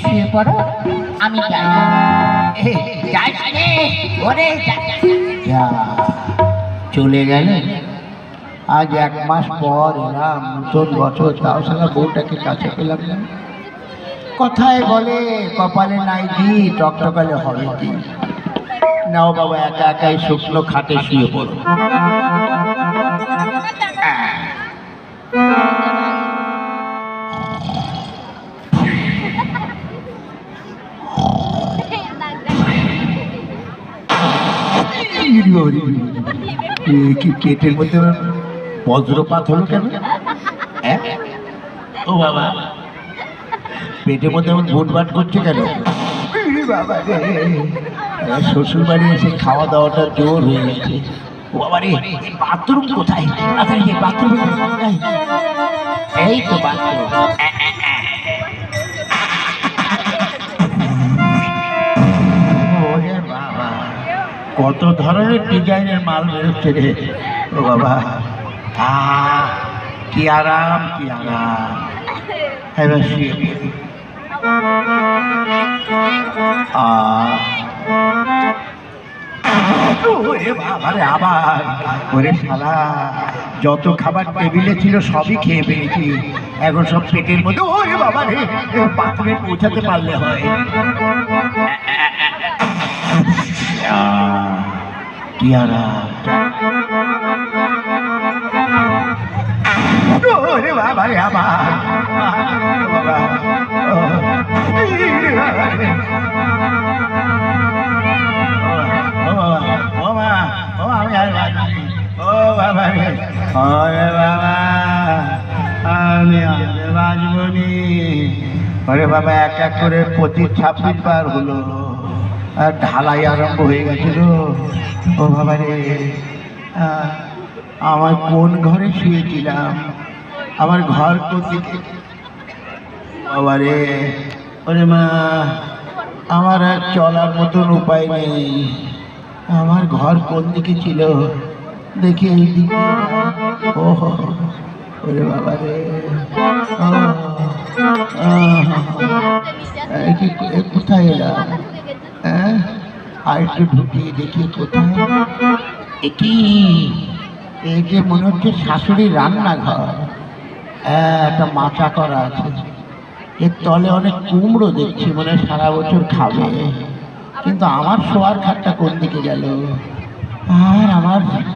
শুয়ে পড়ো, আমি যাই। যা চলে গেলে। আজ 1 মাস পর এলাম, নতুন বছর, তাও সারা বউটাকে কাছে পেলাম না। কথায় বলে কপালে নাই দি, টকটকালে হবে কি। নাও বাবা, একা একাই শুকনো খাটে শুয়ে পড়ো। কি পেটের মধ্যে বজ্রপাত হলো কেন? ও বাবা, পেটের মধ্যে এমন ভুটভাট করছে কেন? বাবা রে, শ্বশুর বাড়ি এসে খাওয়া দাওয়াটা জোর হয়ে গেছে। ও বাবা রে, বাথরুম কোথায়? বাথরুমে এই তো বাথরুম। ওরে বাবা, কত ধরনের ডিজাইনের মাল বেরোচ্ছে রে। ও বাবা, কি আরাম, কি আরাম। এবার শুয়ে পড়ি। ওরে বাবা রে, আবার ওরে শালা, যত খাবার টেবিলে ছিল সবই খেয়ে ফেলেছি, এখন সব পেটের মধ্যে। ওরে বাবা রে, বাথরুমে পৌঁছাতে পারলে হয়। কি আরাম। ওরে বাবা রে, আবার বাবা, আমি আর বাঁচি। ও বাবা রে, ওরে বাবা, আমি আর বাঁচব নি। ওরে বাবা, এক এক করে 25-26 বার হলো, আর ঢালাই আরম্ভ হয়ে গেছিল। ও বাবা রে, আমার কোন ঘরে শুয়েছিলাম? আমার ঘর কোন দিকে? বাবা রে, ওরে মা, আমার আর চলার মতন উপায় নেই। আমার ঘর কোন দিকে ছিল? দেখি এই দিকে। ও ওরে বাবা রে, কোথায় এলাম? আর একটু ঢুকিয়ে দেখি কোথায়। কি, এই যে মনে হচ্ছে শাশুড়ির রান্নাঘর। একটা মাচা করা আছে, এর তলে অনেক কুমড়ো দেখছি, মনে হয় সারা বছর খাবে। কিন্তু আমার শোয়ার খাটটা কোন দিকে গেল? আর আমার